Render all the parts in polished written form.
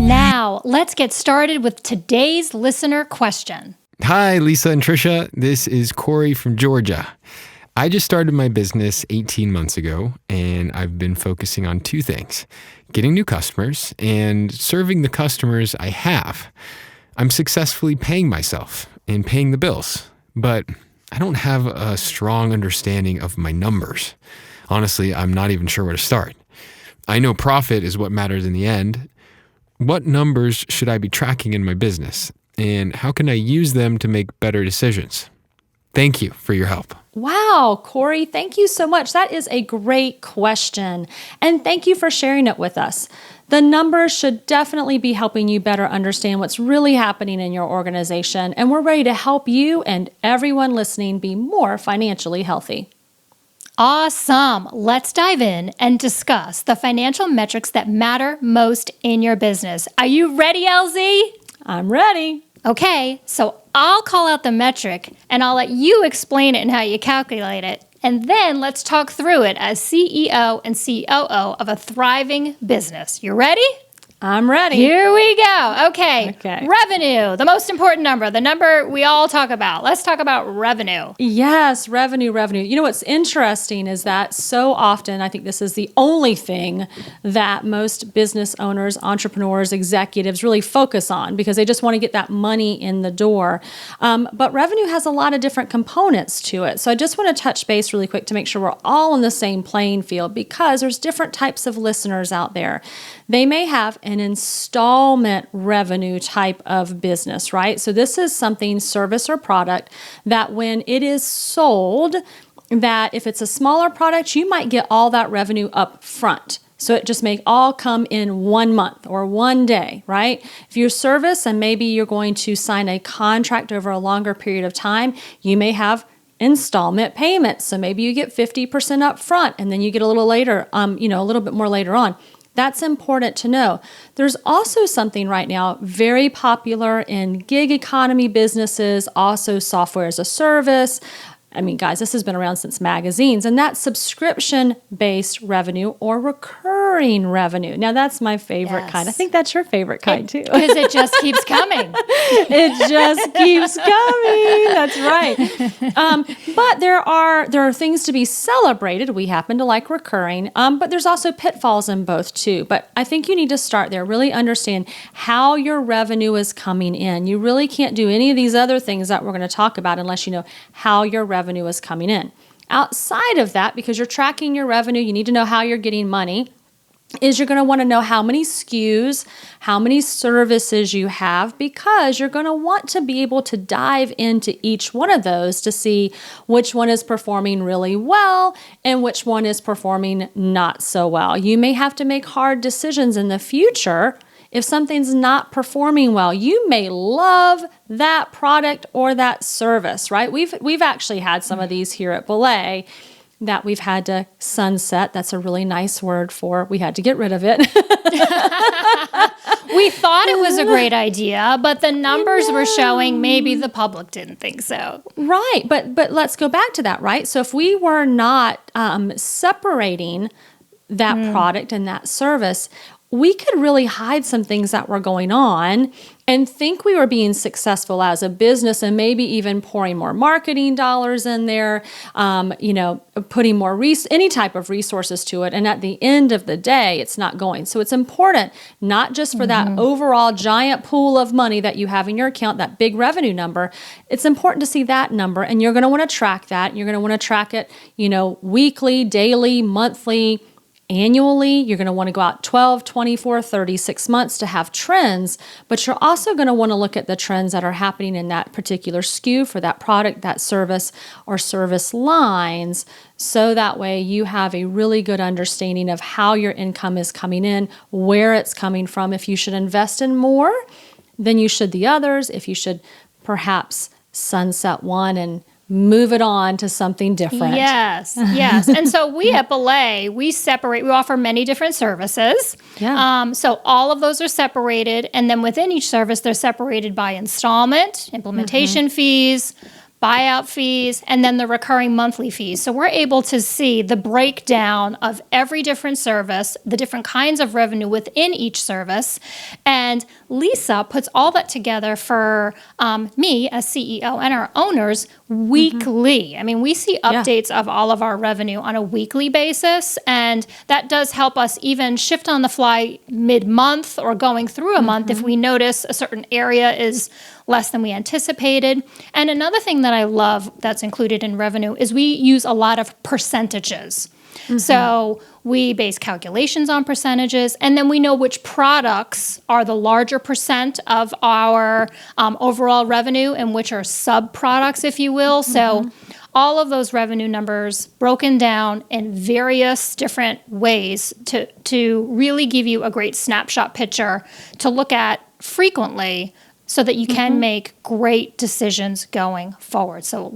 Now, let's get started with today's listener question. Hi, Lisa and Trisha. This is Corey from Georgia. I just started my business 18 months ago, and I've been focusing on two things: getting new customers and serving the customers I have. I'm successfully paying myself and paying the bills, but I don't have a strong understanding of my numbers. Honestly, I'm not even sure where to start. I know profit is what matters in the end. What numbers should I be tracking in my business, and how can I use them to make better decisions? Thank you for your help. Wow, Corey, thank you so much. That is a great question. And thank you for sharing it with us. The numbers should definitely be helping you better understand what's really happening in your organization. And we're ready to help you and everyone listening be more financially healthy. Awesome. Let's dive in and discuss the financial metrics that matter most in your business. Are you ready, LZ? I'm ready. Okay, so I'll call out the metric and I'll let you explain it and how you calculate it. And then let's talk through it as CEO and COO of a thriving business. You ready? I'm ready. Here we go. Okay. Revenue, the most important number, the number we all talk about. Let's talk about revenue. Yes, revenue. You know, what's interesting is that so often, I think this is the only thing that most business owners, entrepreneurs, executives really focus on because they just want to get that money in the door. But revenue has a lot of different components to it. So I just want to touch base really quick to make sure we're all on the same playing field because there's different types of listeners out there. They may have an installment revenue type of business, right? So this is something, service or product, that when it is sold, that if it's a smaller product, you might get all that revenue up front. So it just may all come in 1 month or 1 day, right? If you're service and maybe you're going to sign a contract over a longer period of time, you may have installment payments. So maybe you get 50% up front and then you get a little later, a little bit more later on. That's important to know. There's also something right now very popular in gig economy businesses, also software as a service. I mean, guys, this has been around since magazines, and that's subscription-based revenue or recurring revenue. Now, that's my favorite kind. I think that's your favorite kind, too. Because it just keeps coming. It just keeps coming. That's right. But there are things to be celebrated. We happen to like recurring, but there's also pitfalls in both, too. But I think you need to start there. Really understand how your revenue is coming in. You really can't do any of these other things that we're going to talk about unless you know how your revenue is coming in. Outside of that, because you're tracking your revenue, you need to know how you're getting money, is you're going to want to know how many SKUs, how many services you have, because you're going to want to be able to dive into each one of those to see which one is performing really well and which one is performing not so well. You may have to make hard decisions in the future. If something's not performing well, you may love that product or that service, right? We've actually had some of these here at BELAY that we've had to sunset. That's a really nice word for we had to get rid of it. We thought it was a great idea, but the numbers were showing maybe the public didn't think so. Right, but let's go back to that, right? So if we were not separating that product and that service, we could really hide some things that were going on and think we were being successful as a business and maybe even pouring more marketing dollars in there, putting more any type of resources to it. And at the end of the day, it's not going. So it's important, not just for that overall giant pool of money that you have in your account, that big revenue number. It's important to see that number, and you're going to want to track that. You're going to want to track it, weekly, daily, monthly, annually. You're going to want to go out 12, 24, 36 months to have trends, but you're also going to want to look at the trends that are happening in that particular SKU for that product, that service, or service lines, so that way you have a really good understanding of how your income is coming in, where it's coming from, if you should invest in more than you should the others, if you should perhaps sunset one and move it on to something different. Yes. And so we at BELAY, we offer many different services. Yeah. So all of those are separated. And then within each service, they're separated by installment, implementation fees, buyout fees, and then the recurring monthly fees. So we're able to see the breakdown of every different service, the different kinds of revenue within each service. And Lisa puts all that together for me as CEO and our owners weekly. I mean, we see updates of all of our revenue on a weekly basis, and that does help us even shift on the fly mid-month or going through a month if we notice a certain area is less than we anticipated. And another thing that I love that's included in revenue is we use a lot of percentages. So we base calculations on percentages, and then we know which products are the larger percent of our overall revenue and which are sub-products, if you will. So all of those revenue numbers broken down in various different ways to really give you a great snapshot picture to look at frequently so that you can make great decisions going forward. So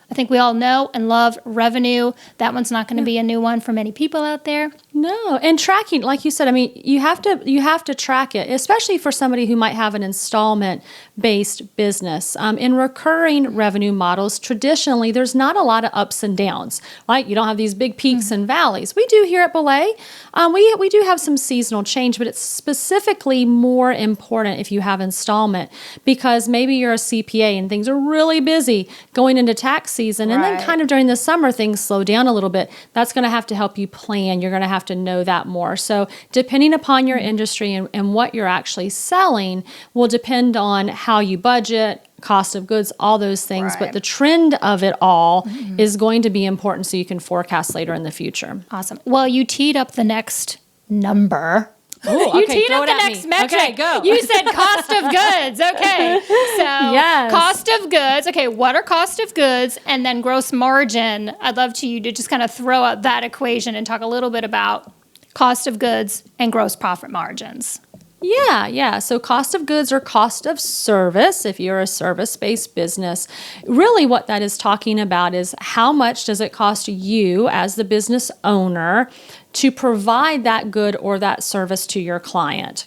I think we all know and love revenue. That one's not going to be a new one for many people out there. No, and tracking, like you said, I mean, you have to track it, especially for somebody who might have an installment-based business. In recurring revenue models, traditionally, there's not a lot of ups and downs, right? You don't have these big peaks and valleys. We do here at Belay. We do have some seasonal change, but it's specifically more important if you have installment because maybe you're a CPA and things are really busy going into tax season, and then kind of during the summer, things slow down a little bit. That's going to have to help you plan. You're going to have to know that more. So depending upon your industry and what you're actually selling will depend on how you budget, cost of goods, all those things. But the trend of it all is going to be important so you can forecast later in the future. Awesome. Well, you teed up the next number. Ooh, You okay, teed throw up it the at next me. metric. Okay, go. You said cost of goods. Okay. So cost of goods. Okay, what are cost of goods? And then gross margin. I'd love you to just kind of throw out that equation and talk a little bit about cost of goods and gross profit margins. Yeah. So cost of goods or cost of service, if you're a service-based business, really what that is talking about is how much does it cost you as the business owner to provide that good or that service to your client.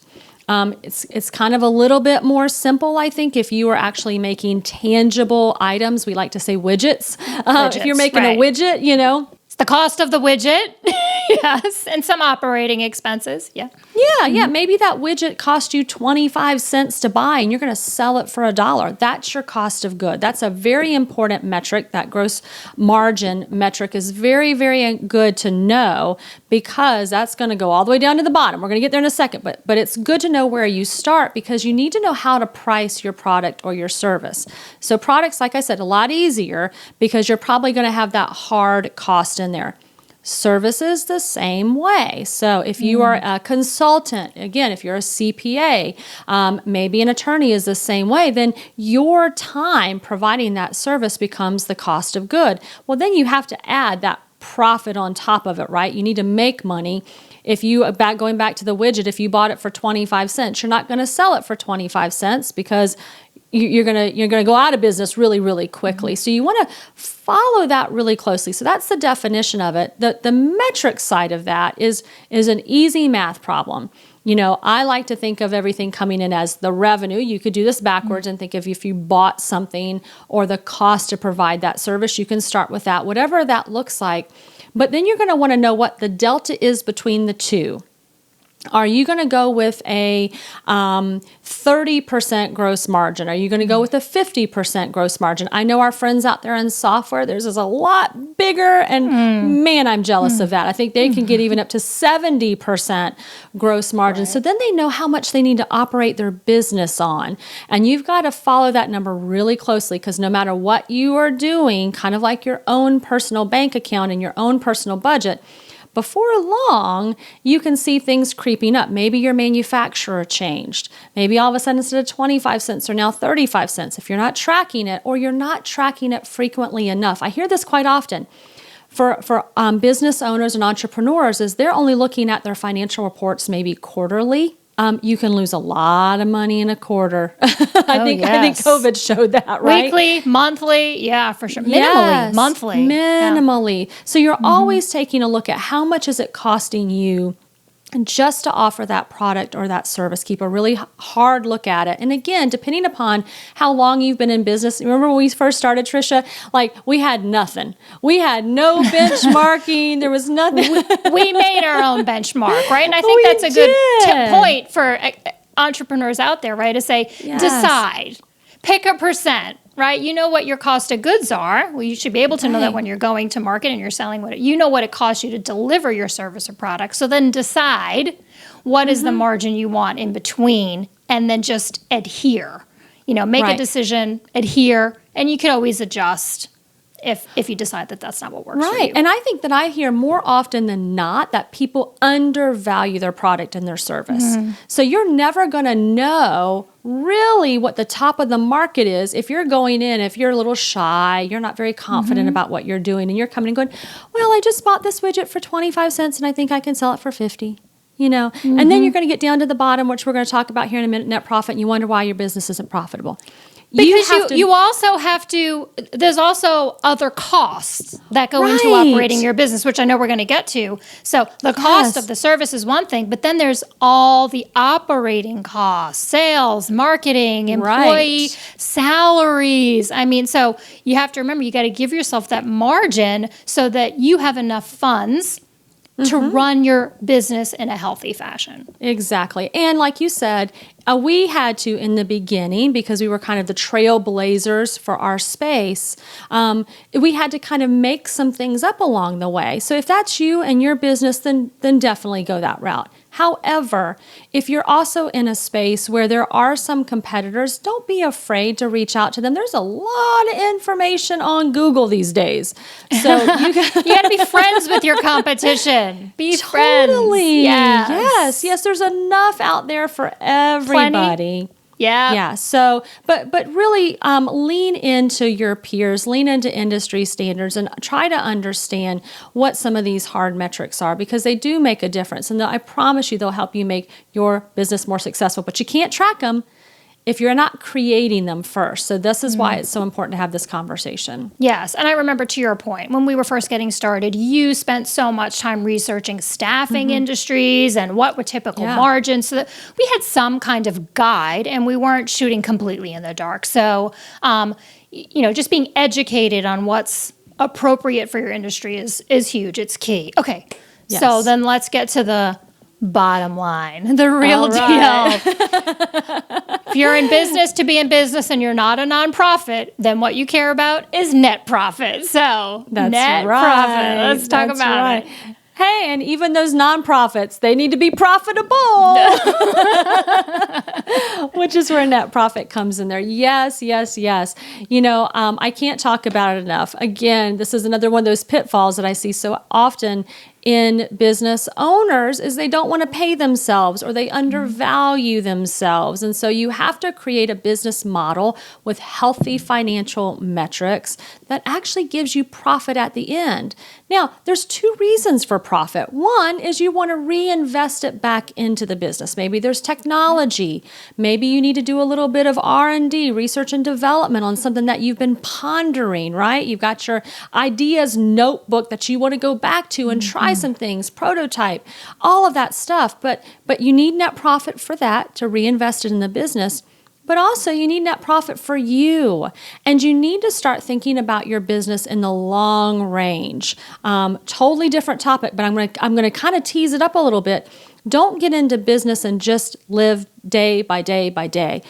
It's kind of a little bit more simple, I think, if you are actually making tangible items. We like to say widgets. If you're making a widget, It's the cost of the widget. Yes. And some operating expenses. Yeah. Yeah. Maybe that widget cost you 25 cents to buy and you're going to sell it for $1. That's your cost of good. That's a very important metric. That gross margin metric is very, very good to know because that's going to go all the way down to the bottom. We're going to get there in a second, but it's good to know where you start because you need to know how to price your product or your service. So products, like I said, a lot easier because you're probably going to have that hard cost in there. Services the same way. So if you are a consultant, again, if you're a CPA, maybe an attorney is the same way, then your time providing that service becomes the cost of good. Well, then you have to add that profit on top of it, right? You need to make money. If you, going back to the widget, if you bought it for 25 cents, you're not going to sell it for 25 cents because you're gonna go out of business really, really quickly. So you want to follow that really closely. So that's the definition of it. The metric side of that is an easy math problem. I like to think of everything coming in as the revenue. You could do this backwards and think of if you bought something or the cost to provide that service. You can start with that, whatever that looks like. But then you're going to want to know what the delta is between the two. Are you going to go with a 30% gross margin? Are you going to go with a 50% gross margin? I know our friends out there in software, theirs is a lot bigger, and man, I'm jealous of that. I think they can get even up to 70% gross margin. Right. So then they know how much they need to operate their business on. And you've got to follow that number really closely because no matter what you are doing, kind of like your own personal bank account and your own personal budget, before long, you can see things creeping up. Maybe your manufacturer changed. Maybe all of a sudden, instead of 25 cents, are now 35 cents. If you're not tracking it or you're not tracking it frequently enough. I hear this quite often. For business owners and entrepreneurs is they're only looking at their financial reports maybe quarterly. You can lose a lot of money in a quarter. I think COVID showed that, right? Weekly, monthly, yeah, for sure. Minimally, monthly. Minimally. Yeah. So you're always taking a look at how much is it costing you just to offer that product or that service. Keep a really hard look at it. And again, depending upon how long you've been in business, remember when we first started, Trisha, like we had nothing. We had no benchmarking. There was nothing. We made our own benchmark, right? And I think We that's a good did. point for entrepreneurs out there, right? To say, Yes. decide, pick a percent. Right? You know what your cost of goods are. Well, you should be able to know that when you're going to market and you're selling you know what it costs you to deliver your service or product. So then decide what is the margin you want in between and then just adhere. Make a decision, adhere, and you can always adjust if you decide that that's not what works for you. Right. And I think that I hear more often than not that people undervalue their product and their service. So you're never going to know really what the top of the market is if you're going in, if you're a little shy, you're not very confident about what you're doing, and you're coming and going, well, I just bought this widget for 25 cents and I think I can sell it for 50. And then you're going to get down to the bottom, which we're going to talk about here in a minute, net profit, and you wonder why your business isn't profitable. Because you also have to, there's also other costs that go into Right. operating your business, which I know we're going to get to. So the cost of the service is one thing, but then there's all the operating costs, sales, marketing, employee salaries. I mean, so you have to remember, you got to give yourself that margin so that you have enough funds to run your business in a healthy fashion. Exactly. And like you said, we had to, in the beginning, because we were kind of the trailblazers for our space, we had to kind of make some things up along the way. So if that's you and your business, then definitely go that route. However, if you're also in a space where there are some competitors, don't be afraid to reach out to them. There's a lot of information on Google these days. So you got to be friends with your competition. Be friends. Totally. Yes. Yes. There's enough out there for everybody. Yeah. Yeah. So, but really lean into your peers, lean into industry standards, and try to understand what some of these hard metrics are, because they do make a difference. And I promise you, they'll help you make your business more successful. But you can't track them if you're not creating them first. So this is why it's so important to have this conversation. Yes. And I remember, to your point, when we were first getting started, you spent so much time researching staffing industries and what were typical margins, so that we had some kind of guide and we weren't shooting completely in the dark. So, just being educated on what's appropriate for your industry is huge. It's key. Okay. Yes. So then let's get to the bottom line, the real deal. If you're in business to be in business and you're not a nonprofit, then what you care about is net profit. So That's net right. profit. Let's talk about it. Hey, and even those nonprofits, they need to be profitable, which is where net profit comes in there. Yes, yes, yes. I can't talk about it enough. Again, this is another one of those pitfalls that I see so often in business owners, is they don't want to pay themselves or they undervalue themselves. And so you have to create a business model with healthy financial metrics that actually gives you profit at the end. Now, there's two reasons for profit. One is you want to reinvest it back into the business. Maybe there's technology. Maybe you need to do a little bit of R&D, research and development, on something that you've been pondering, right? You've got your ideas notebook that you want to go back to and try some things, prototype, all of that stuff. But you need net profit for that, to reinvest it in the business. But also you need net profit for you. And you need to start thinking about your business in the long range. Totally different topic, but I'm going to kind of tease it up a little bit. Don't get into business and just live day by day by day.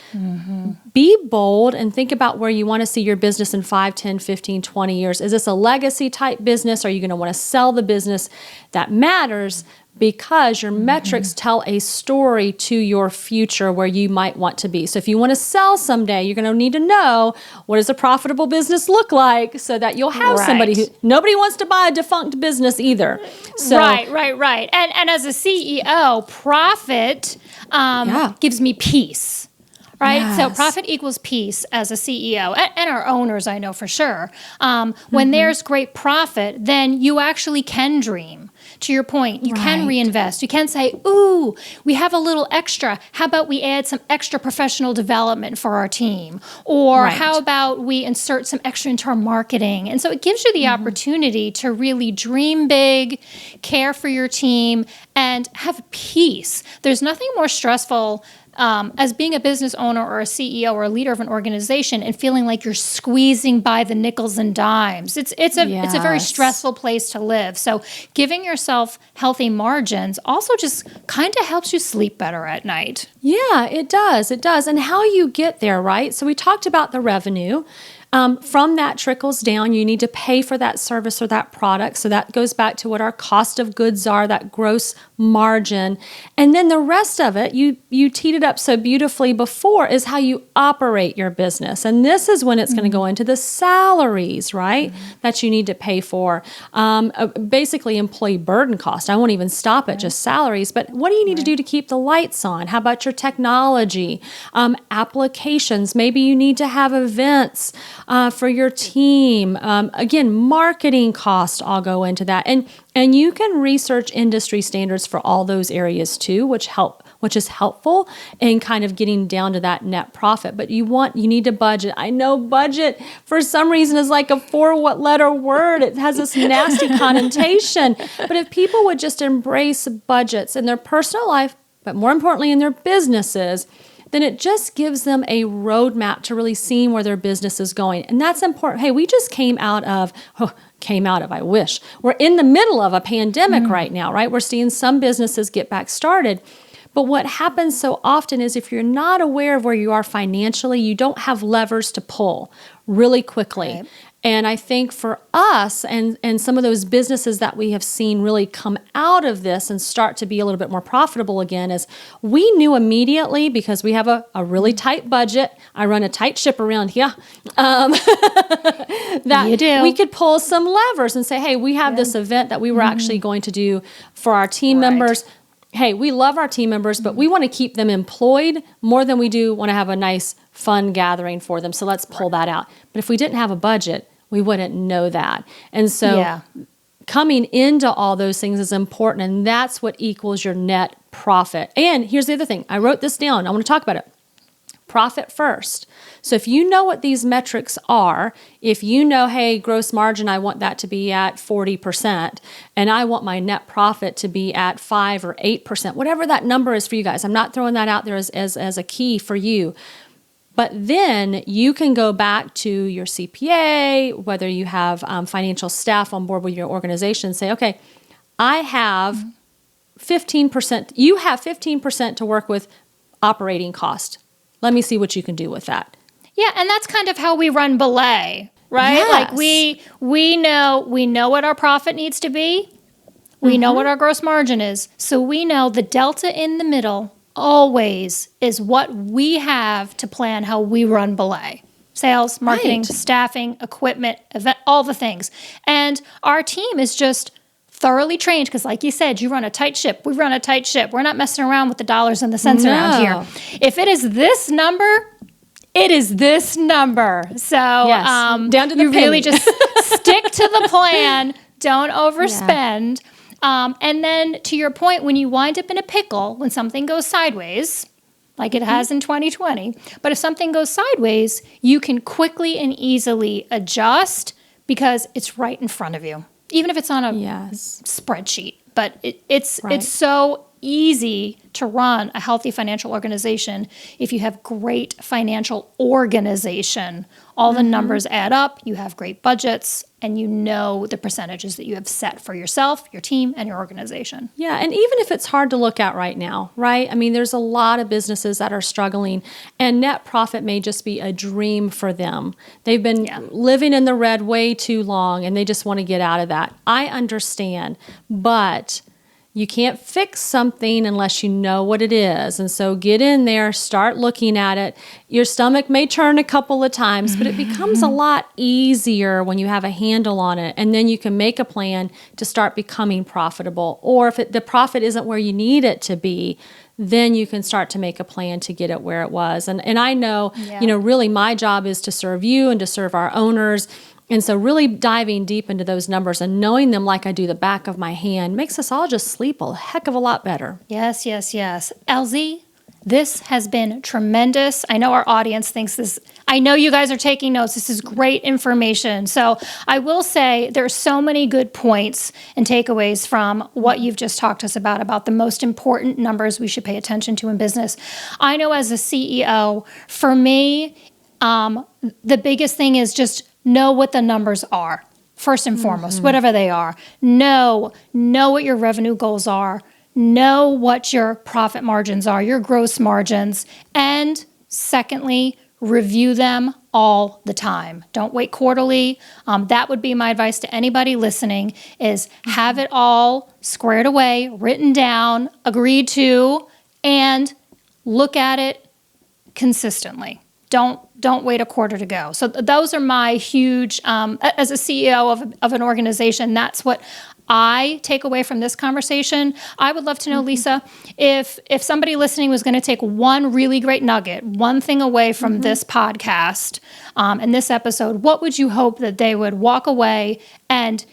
Be bold and think about where you want to see your business in 5, 10, 15, 20 years. Is this a legacy type business? Are you going to want to sell the business? That matters, because your metrics tell a story to your future where you might want to be. So if you want to sell someday, you're going to need to know, what does a profitable business look like, so that you'll have somebody who, nobody wants to buy a defunct business either. So, Right. And as a CEO, profit gives me peace. Right? Yes. So profit equals peace as a CEO, and our owners, I know for sure. When there's great profit, then you actually can dream. to your point, you can reinvest. You can say, ooh, we have a little extra. How about we add some extra professional development for our team? Or how about we insert some extra into our marketing? And so it gives you the opportunity to really dream big, care for your team, and have peace. There's nothing more stressful as being a business owner or a CEO or a leader of an organization and feeling like you're squeezing by the nickels and dimes. It's a very stressful place to live. So giving yourself healthy margins also just kind of helps you sleep better at night. Yeah, it does. It does. And how you get there, right? So we talked about the revenue. From that trickles down, you need to pay for that service or that product. So that goes back to what our cost of goods are, that gross margin. And then the rest of it, you teed it up so beautifully before, is how you operate your business. And this is when it's going to go into the salaries, right, that you need to pay for. Basically, employee burden cost. I won't even stop at just salaries, but what do you need to do to keep the lights on? How about your technology, applications? Maybe you need to have events for your team. Again, marketing costs all go into that. And you can research industry standards for all those areas too, which is helpful in kind of getting down to that net profit. But you need to budget. I know budget for some reason is like a 4-letter word. It has this nasty connotation. But if people would just embrace budgets in their personal life, but more importantly in their businesses, then it just gives them a roadmap to really seeing where their business is going. And that's important. Hey, we just I wish. We're in the middle of a pandemic right now, right? We're seeing some businesses get back started. But what happens so often is if you're not aware of where you are financially, you don't have levers to pull really quickly. Right. And I think for us and some of those businesses that we have seen really come out of this and start to be a little bit more profitable again is we knew immediately, because we have a really tight budget. I run a tight ship around here. That you do. We could pull some levers and say, hey, we have this event that we were actually going to do for our team members. Hey, we love our team members, but we want to keep them employed more than we do want to have a nice, fun gathering for them. So let's pull that out. But if we didn't have a budget, we wouldn't know that. And so coming into all those things is important, and that's what equals your net profit. And here's the other thing. I wrote this down. I want to talk about it. Profit first. So if you know what these metrics are, if you know, hey, gross margin, I want that to be at 40%, and I want my net profit to be at 5 or 8%, whatever that number is for you guys. I'm not throwing that out there as a key for you. But then you can go back to your CPA, whether you have financial staff on board with your organization, and say, okay, I have 15%. You have 15% to work with operating cost. Let me see what you can do with that. Yeah, and that's kind of how we run Belay, right? Yes. Like we know what our profit needs to be. We know what our gross margin is. So we know the delta in the middle always is what we have to plan how we run Belay. Sales, marketing, staffing, equipment, event, all the things. And our team is just thoroughly trained because, like you said, you run a tight ship. We run a tight ship. We're not messing around with the dollars and the cents around here. If it is this number, it is this number. So down to the you penny. really just stick to the plan. Don't overspend. And then to your point, when you wind up in a pickle, when something goes sideways, like it has in 2020, but if something goes sideways, you can quickly and easily adjust because it's right in front of you, even if it's on a spreadsheet. But it's so easy to run a healthy financial organization if you have great financial organization. All the numbers add up, you have great budgets, and you know the percentages that you have set for yourself, your team, and your organization. Yeah, and even if it's hard to look at right now, right? I mean, there's a lot of businesses that are struggling, and net profit may just be a dream for them. They've been living in the red way too long, and they just want to get out of that. I understand, but you can't fix something unless you know what it is. And so get in there, start looking at it. Your stomach may turn a couple of times, but it becomes a lot easier when you have a handle on it. And then you can make a plan to start becoming profitable. Or if the profit isn't where you need it to be, then you can start to make a plan to get it where it was. And I know, really my job is to serve you and to serve our owners And so really diving deep into those numbers and knowing them like I do the back of my hand makes us all just sleep a heck of a lot better. Yes, yes, yes. LZ, this has been tremendous. I know our audience thinks this. I know you guys are taking notes. This is great information. So I will say there's so many good points and takeaways from what you've just talked to us about the most important numbers we should pay attention to in business. I know as a CEO, for me, the biggest thing is just know what the numbers are. First and foremost, whatever they are. Know what your revenue goals are. Know what your profit margins are, your gross margins. And secondly, review them all the time. Don't wait quarterly. That would be my advice to anybody listening is have it all squared away, written down, agreed to, and look at it consistently. Don't wait a quarter to go. So those are my huge, as a CEO of an organization, that's what I take away from this conversation. I would love to know, Lisa, if somebody listening was going to take one really great nugget, one thing away from this podcast and this episode, what would you hope that they would walk away and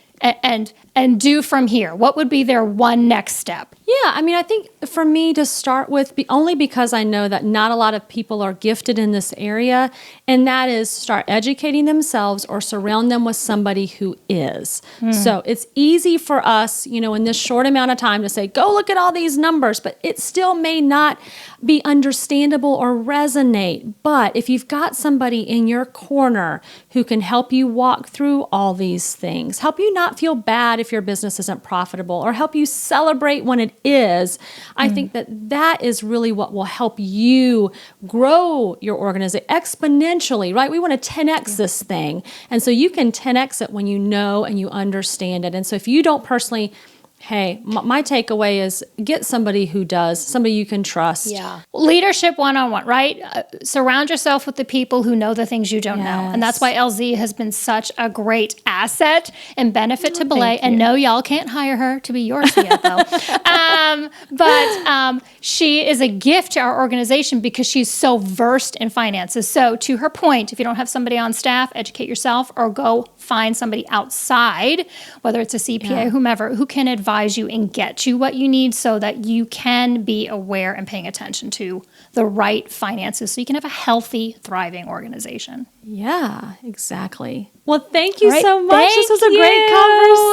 do from here? What would be their one next step? Yeah, I mean, I think for me to start with, only because I know that not a lot of people are gifted in this area, and that is start educating themselves or surround them with somebody who is. So it's easy for us, in this short amount of time to say, go look at all these numbers, but it still may not be understandable or resonate. But if you've got somebody in your corner who can help you walk through all these things, help you not feel bad if your business isn't profitable, or help you celebrate when it is, I think that is really what will help you grow your organization exponentially, right? We want to 10x this thing. And so you can 10x it when you know and you understand it. And so if you don't personally, hey, my takeaway is get somebody who does, somebody you can trust. Yeah. Leadership one-on-one, right? Surround yourself with the people who know the things you don't know. And that's why LZ has been such a great asset and benefit to Belay. And no, y'all can't hire her to be your CFO. But she is a gift to our organization because she's so versed in finances. So to her point, if you don't have somebody on staff, educate yourself or go find somebody outside, whether it's a CPA or whomever, who can advise you and get you what you need so that you can be aware and paying attention to the right finances so you can have a healthy, thriving organization. Yeah, exactly. Well, thank you All right, so much. This was a great thank you.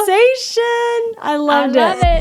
conversation. I loved it. I love it.